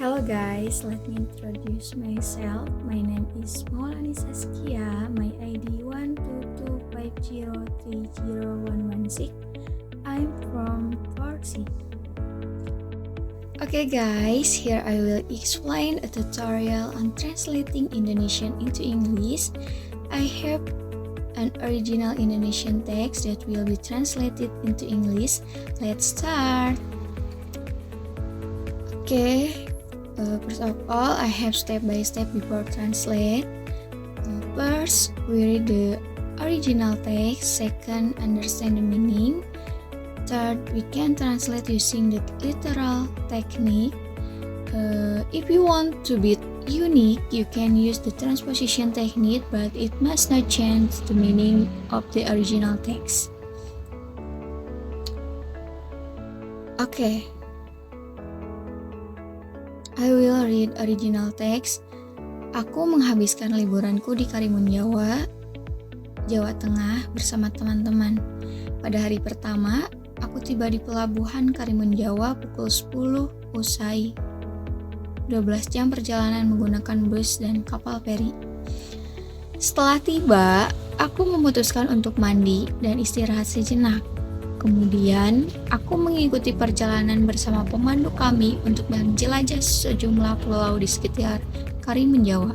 Hello guys, let me introduce myself. My name is Maulani Saskia. My ID 12250301116. I'm from Turkey. Okay guys, here I will explain a tutorial on translating Indonesian into English. I have an original Indonesian text that will be translated into English. Let's start. Okay. First of all, I have step by step before translate. First, we read the original text. Second, understand the meaning. Third, we can translate using the literal technique. If you want to be unique, you can use the transposition technique, but it must not change the meaning of the original text. Okay. I will read original text. Aku menghabiskan liburanku di Karimun Jawa, Jawa Tengah bersama teman-teman. Pada hari pertama, aku tiba di pelabuhan Karimun Jawa pukul 10 usai 12 jam perjalanan menggunakan bus dan kapal feri. Setelah tiba, aku memutuskan untuk mandi dan istirahat sejenak. Kemudian, aku mengikuti perjalanan bersama pemandu kami untuk menjelajah sejumlah pulau di sekitar Karimun Jawa.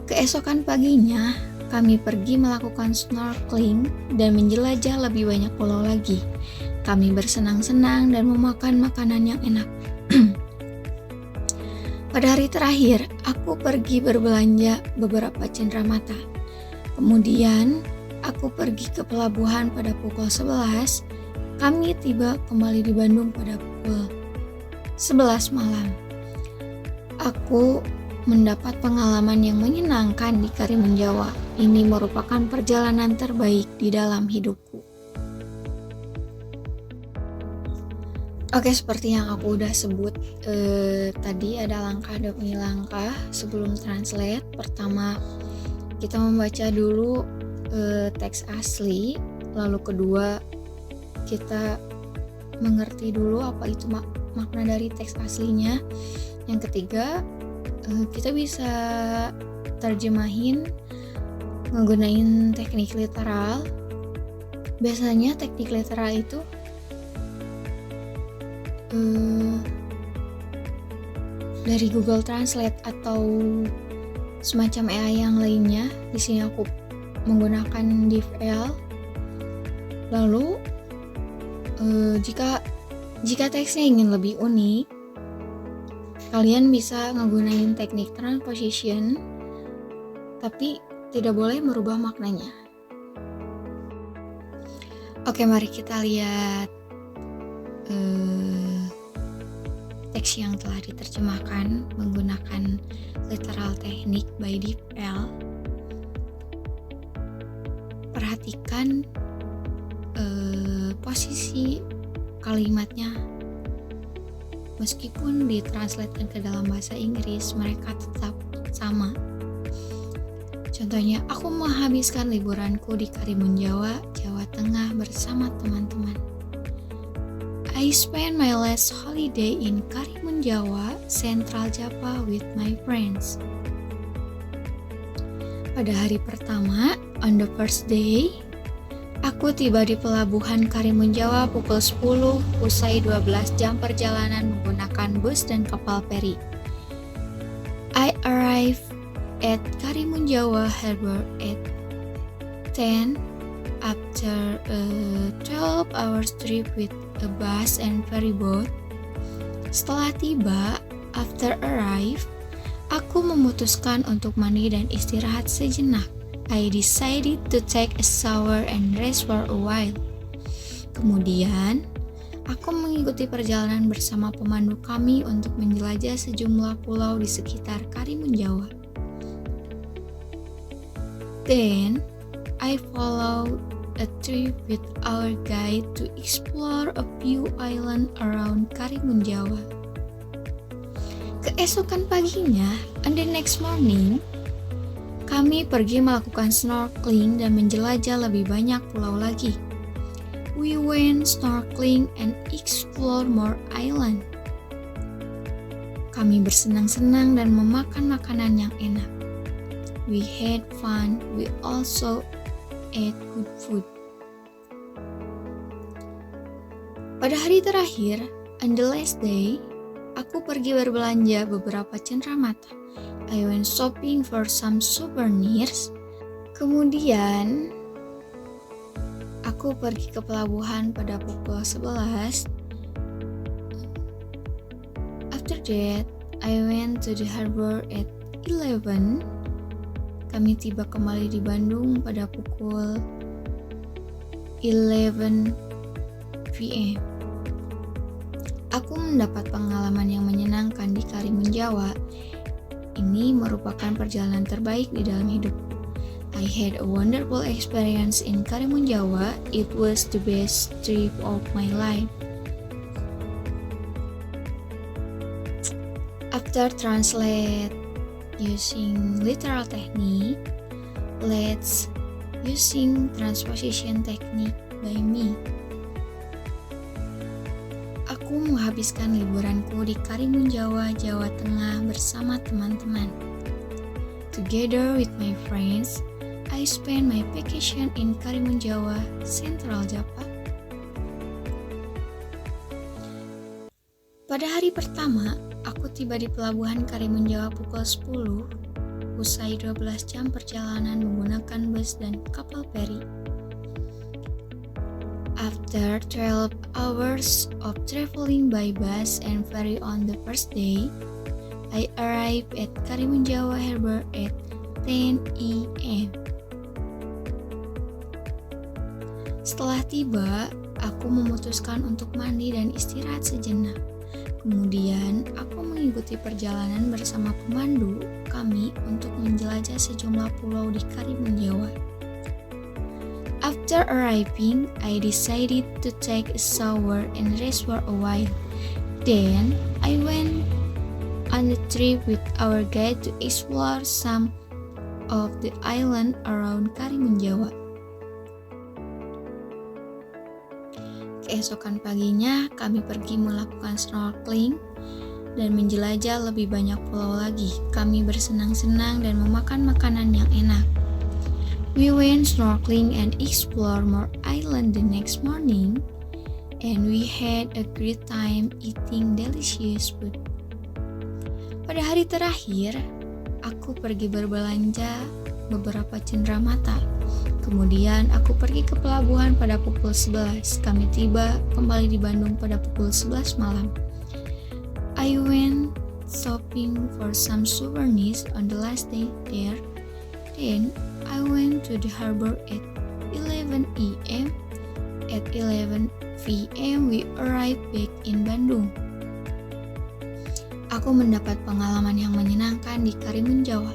Keesokan paginya, kami pergi melakukan snorkeling dan menjelajah lebih banyak pulau lagi. Kami bersenang-senang dan memakan makanan yang enak. Pada hari terakhir, aku pergi berbelanja beberapa cenderamata. Kemudian, aku pergi ke pelabuhan pada pukul 11. Kami tiba kembali di Bandung pada pukul 11 malam. Aku mendapat pengalaman yang menyenangkan di Karimun Jawa. Ini merupakan perjalanan terbaik di dalam hidupku. Oke, seperti yang aku udah sebut tadi, ada langkah demi langkah sebelum translate. Pertama, kita membaca dulu teks asli, lalu kedua kita mengerti dulu apa itu makna dari teks aslinya. Yang ketiga, kita bisa terjemahin menggunakan teknik literal. Biasanya teknik literal itu dari Google Translate atau semacam AI yang lainnya. Di sini aku menggunakan DeepL. Lalu jika teksnya ingin lebih unik, kalian bisa menggunakan teknik transposition, tapi tidak boleh merubah maknanya. Oke, mari kita lihat teks yang telah diterjemahkan menggunakan literal technique by DeepL. Perhatikan posisi kalimatnya. Meskipun ditranslatekan ke dalam bahasa Inggris, mereka tetap sama. Contohnya, aku menghabiskan liburanku di Karimun Jawa, Jawa Tengah bersama teman-teman. I spent my last holiday in Karimun Jawa, Central Java with my friends. Pada hari pertama, on the first day, aku tiba di pelabuhan Karimun Jawa pukul 10 usai 12 jam perjalanan menggunakan bus dan kapal feri. I arrived at Karimun Jawa Harbor at 10 after a 12 hours trip with a bus and ferry boat. Setelah tiba, after arrive, aku memutuskan untuk mandi dan istirahat sejenak. I decided to take a shower and rest for a while. Kemudian, aku mengikuti perjalanan bersama pemandu kami untuk menjelajah sejumlah pulau di sekitar Karimun Jawa. Then, I followed a trip with our guide to explore a few islands around Karimun Jawa. Keesokan paginya, on the next morning, kami pergi melakukan snorkeling dan menjelajah lebih banyak pulau lagi. We went snorkeling and explore more island. Kami bersenang-senang dan memakan makanan yang enak. We had fun, we also ate good food. Pada hari terakhir, on the last day, aku pergi berbelanja beberapa cenderamata. I went shopping for some souvenirs. Kemudian, aku pergi ke pelabuhan pada pukul 11. After that, I went to the harbor at 11. Kami tiba kembali di Bandung pada pukul 11 p.m. Aku mendapat pengalaman yang menyenangkan di Karimun Jawa. Ini merupakan perjalanan terbaik di dalam hidupku. I had a wonderful experience in Karimun Jawa. It was the best trip of my life. After translate using literal technique, let's using transposition technique by me. Aku menghabiskan liburanku di Karimun Jawa, Jawa Tengah bersama teman-teman. Together with my friends, I spent my vacation in Karimun Jawa, Central Java. Pada hari pertama, aku tiba di pelabuhan Karimun Jawa pukul 10, usai 12 jam perjalanan menggunakan bus dan kapal feri. After 12 hours of traveling by bus and ferry on the first day, I arrived at Karimun Jawa Harbor at 10 a.m. Setelah tiba, aku memutuskan untuk mandi dan istirahat sejenak. Kemudian, aku mengikuti perjalanan bersama pemandu kami untuk menjelajah sejumlah pulau di Karimun Jawa. After arriving, I decided to take a shower and rest for a while. Then, I went on a trip with our guide to explore some of the island around Karimun Jawa. Keesokan paginya, kami pergi melakukan snorkeling dan menjelajah lebih banyak pulau lagi. Kami bersenang-senang dan memakan makanan yang enak. We went snorkeling and explore more island the next morning, and we had a great time eating delicious food. Pada hari terakhir, aku pergi berbelanja beberapa cenderamata. Kemudian aku pergi ke pelabuhan pada pukul 11. Kami tiba kembali di Bandung pada pukul 11 malam. I went shopping for some souvenirs on the last day there. Then I went to the harbor at 11 a.m. At 11 p.m. we arrived back in Bandung. Aku mendapat pengalaman yang menyenangkan di Karimun Jawa.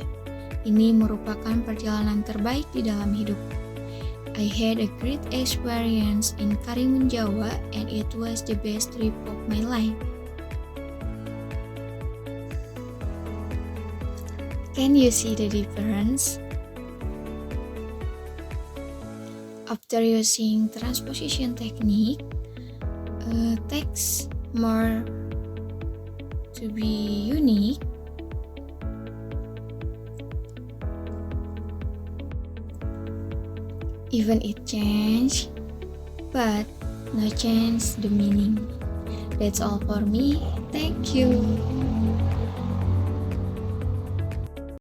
Ini merupakan perjalanan terbaik di dalam hidupku. I had a great experience in Karimun Jawa and it was the best trip of my life. Can you see the difference? After using transposition technique, text more to be unique. Even it changed, but no change the meaning. That's all for me. Thank you.